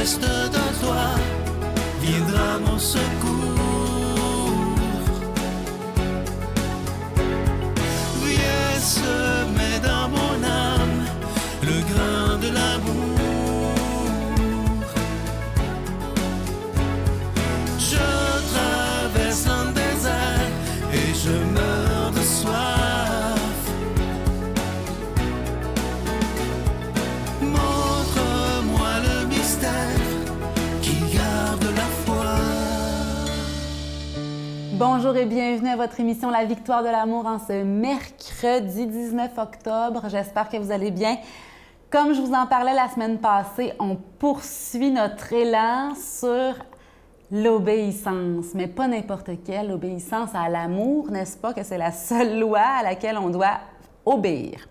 geste de toi viendra mon secours. Viens semer dans mon âme le grain de l'amour. Je traverse un désert et je meurs de soif. Montre-moi le mystère qui garde la foi. Bonjour et bienvenue à votre émission La Victoire de l'amour en ce mercredi 19 octobre. J'espère que vous allez bien. Comme je vous en parlais la semaine passée, on poursuit notre élan sur l'obéissance, mais pas n'importe quelle obéissance à l'amour, n'est-ce pas, que c'est la seule loi à laquelle on doit obéir.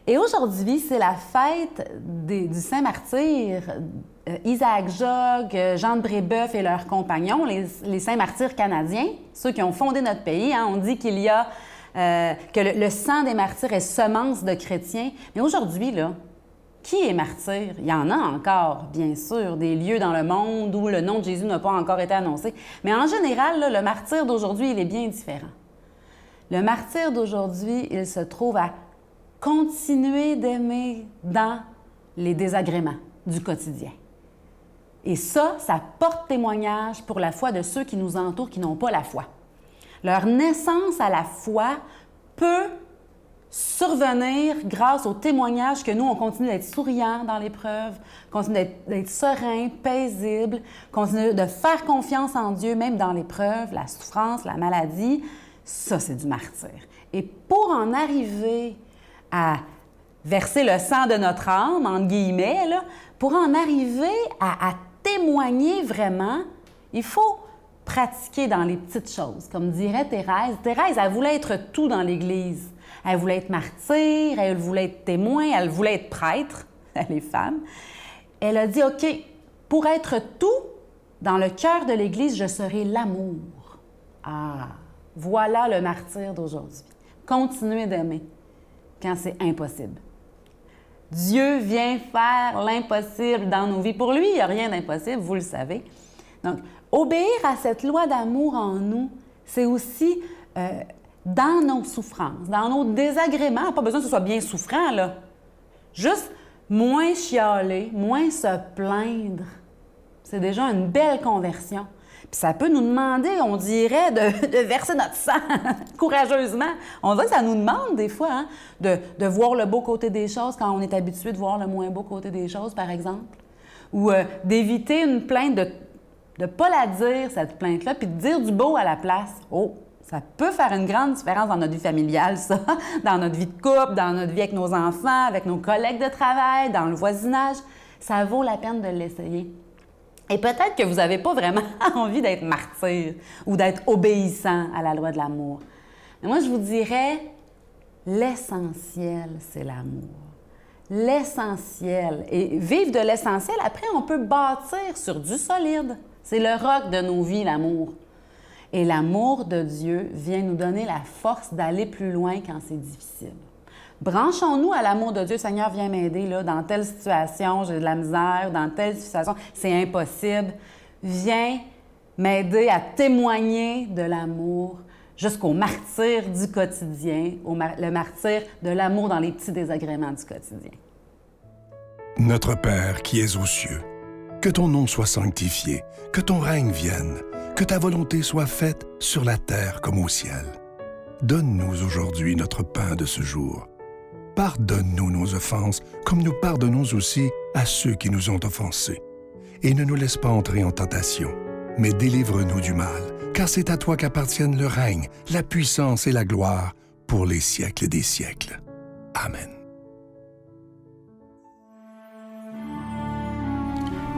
Et aujourd'hui, c'est la fête du Saint-Martyr, Isaac Jogues, Jean de Brébeuf et leurs compagnons, les Saint-Martyrs canadiens, ceux qui ont fondé notre pays. On dit qu'il y a que le sang des martyrs est semence de chrétiens. Mais aujourd'hui, là, qui est martyr? Il y en a encore, bien sûr, des lieux dans le monde où le nom de Jésus n'a pas encore été annoncé. Mais en général, là, le martyr d'aujourd'hui, il est bien différent. Le martyr d'aujourd'hui, il se trouve à continuer d'aimer dans les désagréments du quotidien. Et ça porte témoignage pour la foi de ceux qui nous entourent, qui n'ont pas la foi. Leur naissance à la foi peut survenir grâce au témoignage que nous, on continue d'être souriants dans l'épreuve, continue d'être serein, paisible, continue de faire confiance en Dieu, même dans l'épreuve, la souffrance, la maladie. Ça, c'est du martyr. Et pour en arriver à verser le sang de notre âme, entre guillemets, là, pour en arriver à témoigner vraiment, il faut pratiquer dans les petites choses. Comme dirait Thérèse. Thérèse, elle voulait être tout dans l'Église. Elle voulait être martyr, elle voulait être témoin, elle voulait être prêtre, les femmes. Elle a dit, OK, pour être tout, dans le cœur de l'Église, je serai l'amour. Ah, voilà le martyr d'aujourd'hui. Continuez d'aimer quand c'est impossible. Dieu vient faire l'impossible dans nos vies. Pour lui, il n'y a rien d'impossible, vous le savez. Donc, obéir à cette loi d'amour en nous, c'est aussi dans nos souffrances, dans nos désagréments. Pas besoin que ce soit bien souffrant, là. Juste moins chialer, moins se plaindre. C'est déjà une belle conversion. Puis ça peut nous demander, on dirait, de verser notre sang courageusement. On dirait que ça nous demande des fois hein, de voir le beau côté des choses quand on est habitué de voir le moins beau côté des choses, par exemple. Ou d'éviter une plainte, de ne pas la dire, cette plainte-là, puis de dire du beau à la place. Oh, ça peut faire une grande différence dans notre vie familiale, ça, dans notre vie de couple, dans notre vie avec nos enfants, avec nos collègues de travail, dans le voisinage. Ça vaut la peine de l'essayer. Et peut-être que vous n'avez pas vraiment envie d'être martyr ou d'être obéissant à la loi de l'amour. Mais moi, je vous dirais, l'essentiel, c'est l'amour. L'essentiel. Et vivre de l'essentiel, après, on peut bâtir sur du solide. C'est le roc de nos vies, l'amour. Et l'amour de Dieu vient nous donner la force d'aller plus loin quand c'est difficile. Branchons-nous à l'amour de Dieu. Seigneur, viens m'aider là, dans telle situation, j'ai de la misère, dans telle situation, c'est impossible. Viens m'aider à témoigner de l'amour jusqu'au martyr du quotidien, le martyr de l'amour dans les petits désagréments du quotidien. Notre Père qui es aux cieux, que ton nom soit sanctifié, que ton règne vienne, que ta volonté soit faite sur la terre comme au ciel. Donne-nous aujourd'hui notre pain de ce jour. Pardonne-nous nos offenses, comme nous pardonnons aussi à ceux qui nous ont offensés. Et ne nous laisse pas entrer en tentation, mais délivre-nous du mal, car c'est à toi qu'appartiennent le règne, la puissance et la gloire pour les siècles des siècles. Amen.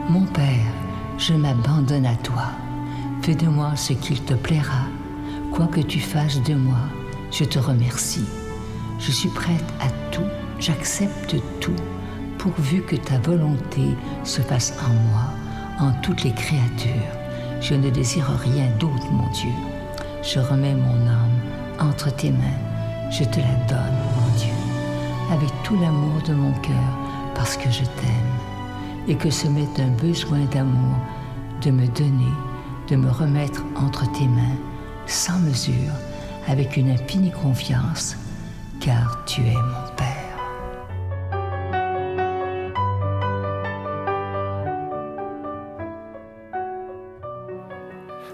Mon Père, je m'abandonne à toi. Fais de moi ce qu'il te plaira. Quoi que tu fasses de moi, je te remercie. Je suis prête à tout, j'accepte tout, pourvu que ta volonté se fasse en moi, en toutes les créatures. Je ne désire rien d'autre, mon Dieu. Je remets mon âme entre tes mains. Je te la donne, mon Dieu, avec tout l'amour de mon cœur, parce que je t'aime. et que ce m'est un besoin d'amour de me donner, de me remettre entre tes mains, sans mesure, avec une infinie confiance, car tu es mon Père.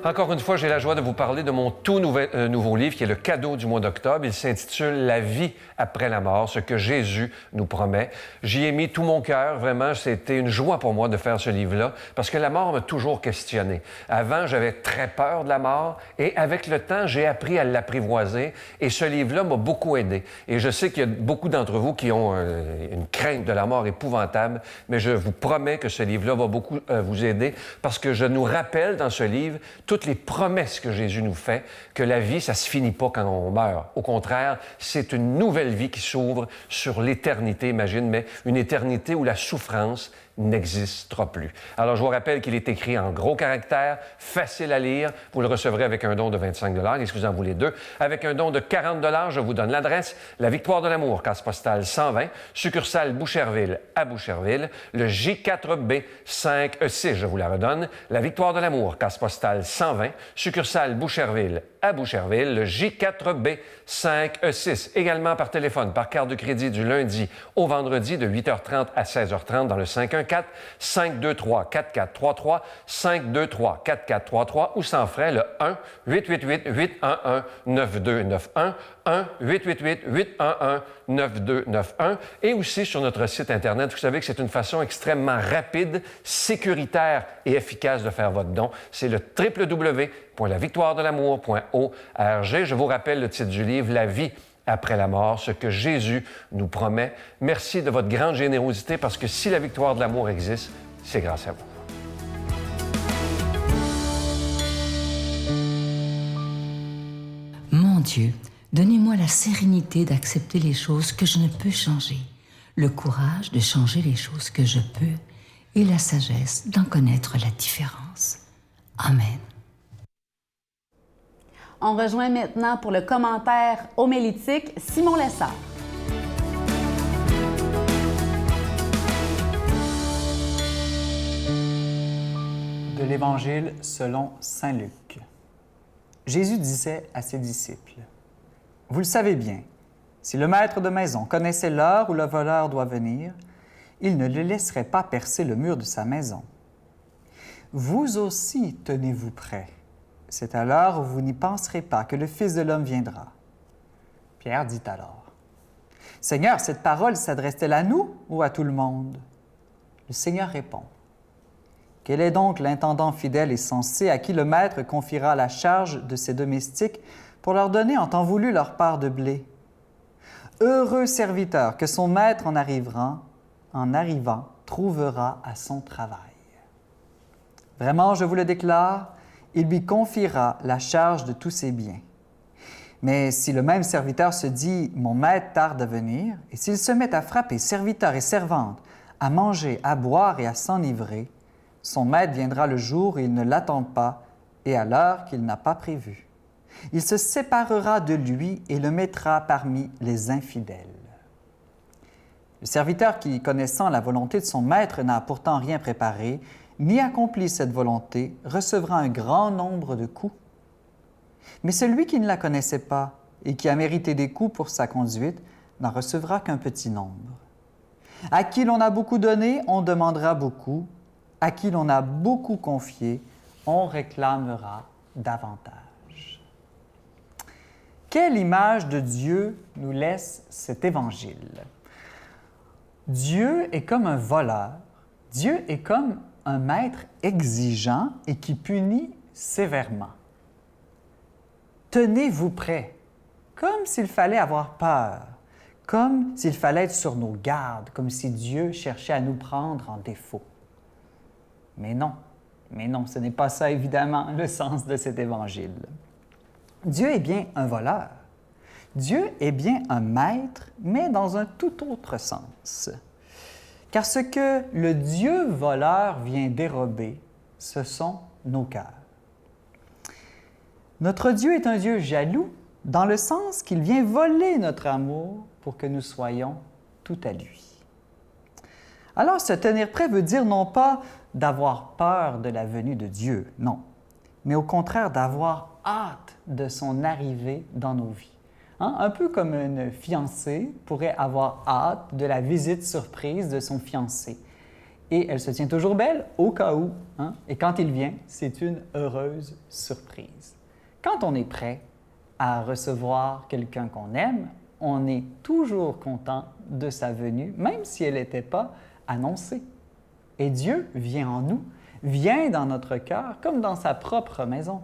Encore une fois, j'ai la joie de vous parler de mon tout nouveau livre qui est le cadeau du mois d'octobre. Il s'intitule « La vie après la mort, ce que Jésus nous promet ». J'y ai mis tout mon cœur, vraiment. C'était une joie pour moi de faire ce livre-là parce que la mort m'a toujours questionné. Avant, j'avais très peur de la mort et avec le temps, j'ai appris à l'apprivoiser et ce livre-là m'a beaucoup aidé. Et je sais qu'il y a beaucoup d'entre vous qui ont une crainte de la mort épouvantable, mais je vous promets que ce livre-là va beaucoup vous aider parce que je nous rappelle dans ce livre toutes les promesses que Jésus nous fait, que la vie, ça se finit pas quand on meurt. Au contraire, c'est une nouvelle vie qui s'ouvre sur l'éternité, imagine, mais une éternité où la souffrance n'existera plus. Alors, je vous rappelle qu'il est écrit en gros caractères, facile à lire. Vous le recevrez avec un don de 25 $, et si vous en voulez deux. Avec un don de 40 $, je vous donne l'adresse. La Victoire de l'amour, case postale 120, succursale Boucherville à Boucherville. Le J4B 5E6, je vous la redonne. La Victoire de l'amour, case postale 120, succursale Boucherville à Boucherville. Le J4B 5E6. Également par téléphone, par carte de crédit du lundi au vendredi de 8h30 à 16h30 dans le 514-523-4433, 523-4433 ou sans frais le 1-888-811-9291, 1-888-811-9291 et aussi sur notre site Internet. Vous savez que c'est une façon extrêmement rapide, sécuritaire et efficace de faire votre don. C'est le www.lavictoiredelamour.org. Je vous rappelle le titre du livre, La vie après la mort, ce que Jésus nous promet. Merci de votre grande générosité parce que si la victoire de l'amour existe, c'est grâce à vous. Mon Dieu, donnez-moi la sérénité d'accepter les choses que je ne peux changer, le courage de changer les choses que je peux et la sagesse d'en connaître la différence. Amen. On rejoint maintenant pour le commentaire homélitique Simon Lessard. De l'Évangile selon saint Luc. Jésus disait à ses disciples, « Vous le savez bien, si le maître de maison connaissait l'heure où le voleur doit venir, il ne le laisserait pas percer le mur de sa maison. Vous aussi tenez-vous prêts. C'est à l'heure où vous n'y penserez pas que le Fils de l'homme viendra. » Pierre dit alors, « Seigneur, cette parole s'adresse-t-elle à nous ou à tout le monde? » Le Seigneur répond, « Quel est donc l'intendant fidèle et sensé à qui le maître confiera la charge de ses domestiques pour leur donner en temps voulu leur part de blé? Heureux serviteur que son maître en arrivant, trouvera à son travail. Vraiment, je vous le déclare, il lui confiera la charge de tous ses biens. Mais si le même serviteur se dit « Mon maître tarde à venir », et s'il se met à frapper serviteurs et servantes, à manger, à boire et à s'enivrer, son maître viendra le jour où il ne l'attend pas et à l'heure qu'il n'a pas prévue. Il se séparera de lui et le mettra parmi les infidèles. Le serviteur qui, connaissant la volonté de son maître, n'a pourtant rien préparé, ni accompli cette volonté, recevra un grand nombre de coups. Mais celui qui ne la connaissait pas et qui a mérité des coups pour sa conduite n'en recevra qu'un petit nombre. À qui l'on a beaucoup donné, on demandera beaucoup. À qui l'on a beaucoup confié, on réclamera davantage. Quelle image de Dieu nous laisse cet Évangile? Dieu est comme un voleur. Dieu est comme un maître exigeant et qui punit sévèrement. Tenez-vous prêts, comme s'il fallait avoir peur, comme s'il fallait être sur nos gardes, comme si Dieu cherchait à nous prendre en défaut. Mais non, ce n'est pas ça évidemment le sens de cet Évangile. Dieu est bien un voleur. Dieu est bien un maître, mais dans un tout autre sens. Car ce que le Dieu voleur vient dérober, ce sont nos cœurs. Notre Dieu est un Dieu jaloux, dans le sens qu'il vient voler notre amour pour que nous soyons tout à lui. Alors, se tenir prêt veut dire non pas d'avoir peur de la venue de Dieu, non, mais au contraire d'avoir hâte de son arrivée dans nos vies. Hein? Un peu comme une fiancée pourrait avoir hâte de la visite surprise de son fiancé. Et elle se tient toujours belle au cas où. Hein? Et quand il vient, c'est une heureuse surprise. Quand on est prêt à recevoir quelqu'un qu'on aime, on est toujours content de sa venue, même si elle n'était pas annoncée. Et Dieu vient en nous, vient dans notre cœur comme dans sa propre maison.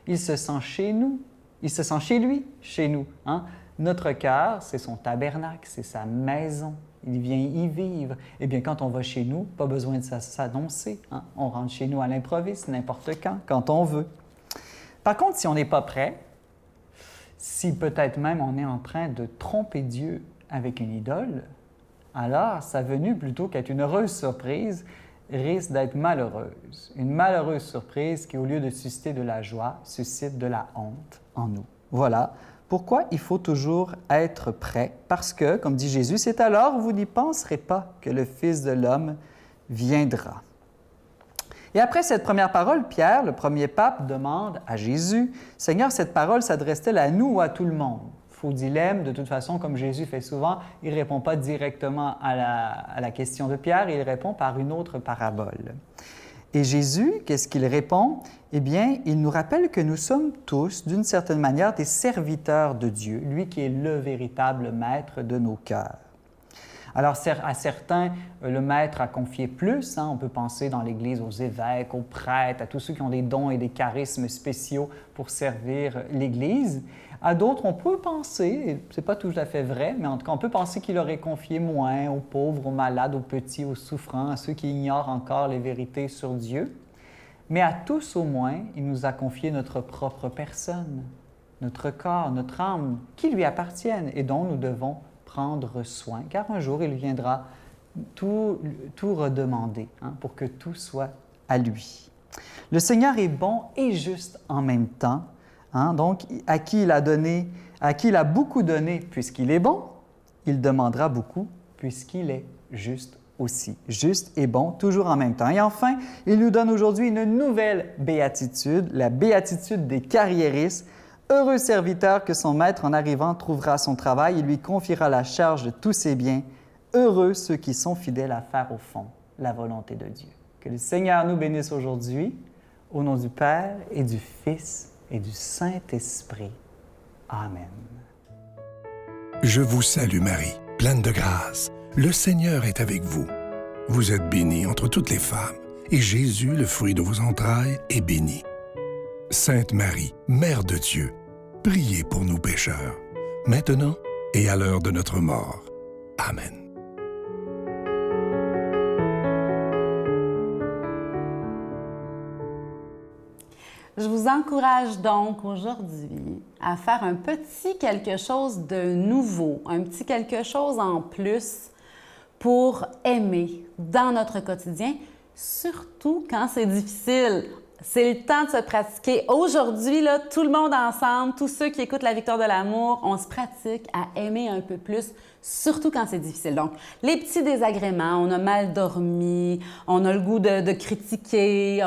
Il se sent chez nous, il se sent chez lui, chez nous. Hein? Notre cœur, c'est son tabernacle, c'est sa maison. Il vient y vivre. Eh bien, quand on va chez nous, pas besoin de s'annoncer. Hein? On rentre chez nous à l'improviste, n'importe quand on veut. Par contre, si on n'est pas prêt, si peut-être même on est en train de tromper Dieu avec une idole, alors sa venue, plutôt qu'être une heureuse surprise, risque d'être malheureuse. Une malheureuse surprise qui, au lieu de susciter de la joie, suscite de la honte en nous. Voilà pourquoi il faut toujours être prêt, parce que, comme dit Jésus, c'est alors où vous n'y penserez pas que le Fils de l'homme viendra. Et après cette première parole, Pierre, le premier pape, demande à Jésus, « Seigneur, cette parole s'adresse-t-elle à nous ou à tout le monde? » Faux dilemme, de toute façon, comme Jésus fait souvent, il ne répond pas directement à la question de Pierre, il répond par une autre parabole. Et Jésus, qu'est-ce qu'il répond? Eh bien, il nous rappelle que nous sommes tous, d'une certaine manière, des serviteurs de Dieu, lui qui est le véritable maître de nos cœurs. Alors, à certains, le maître a confié plus. Hein, on peut penser dans l'Église aux évêques, aux prêtres, à tous ceux qui ont des dons et des charismes spéciaux pour servir l'Église. À d'autres, on peut penser, et ce n'est pas tout à fait vrai, mais en tout cas, on peut penser qu'il aurait confié moins aux pauvres, aux malades, aux petits, aux souffrants, à ceux qui ignorent encore les vérités sur Dieu. Mais à tous, au moins, il nous a confié notre propre personne, notre corps, notre âme, qui lui appartiennent et dont nous devons prendre soin, car un jour, il viendra tout redemander hein, pour que tout soit à lui. Le Seigneur est bon et juste en même temps. Hein, donc, à qui il a beaucoup donné puisqu'il est bon, il demandera beaucoup puisqu'il est juste aussi. Juste et bon, toujours en même temps. Et enfin, il nous donne aujourd'hui une nouvelle béatitude, la béatitude des carriéristes. Heureux serviteur que son maître en arrivant trouvera son travail et lui confiera la charge de tous ses biens. Heureux ceux qui sont fidèles à faire au fond la volonté de Dieu. Que le Seigneur nous bénisse aujourd'hui, au nom du Père et du Fils et du Saint-Esprit. Amen. Je vous salue Marie, pleine de grâce. Le Seigneur est avec vous. Vous êtes bénie entre toutes les femmes, et Jésus, le fruit de vos entrailles, est béni. Sainte Marie, Mère de Dieu, priez pour nous pécheurs, maintenant et à l'heure de notre mort. Amen. Je vous encourage donc aujourd'hui à faire un petit quelque chose de nouveau, un petit quelque chose en plus pour aimer dans notre quotidien, surtout quand c'est difficile. C'est le temps de se pratiquer. Aujourd'hui, là, tout le monde ensemble, tous ceux qui écoutent la Victoire de l'amour, on se pratique à aimer un peu plus, surtout quand c'est difficile. Donc, les petits désagréments, on a mal dormi, on a le goût de critiquer,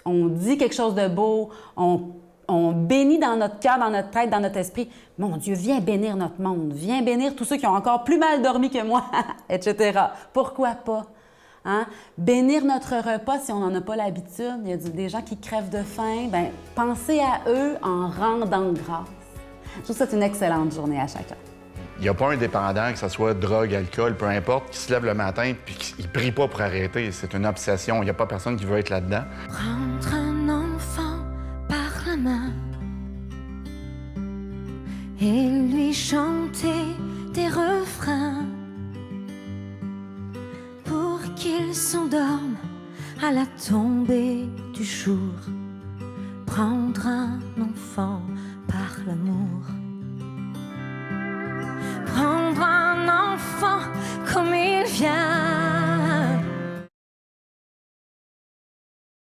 on dit quelque chose de beau, on bénit dans notre cœur, dans notre tête, dans notre esprit. Mon Dieu, viens bénir notre monde, viens bénir tous ceux qui ont encore plus mal dormi que moi, etc. Pourquoi pas? Hein? Bénir notre repas si on n'en a pas l'habitude. Il y a des gens qui crèvent de faim. Bien, pensez à eux en rendant grâce. Je vous souhaite une excellente journée à chacun. Il n'y a pas un dépendant, que ce soit drogue, alcool, peu importe, qui se lève le matin et qui ne prie pas pour arrêter. C'est une obsession. Il n'y a pas personne qui veut être là-dedans. Prendre un enfant par la main et lui chanter des refrains pour qu'il s'endorme à la tombée du jour. Prendre un enfant par l'amour. Prendre un enfant comme il vient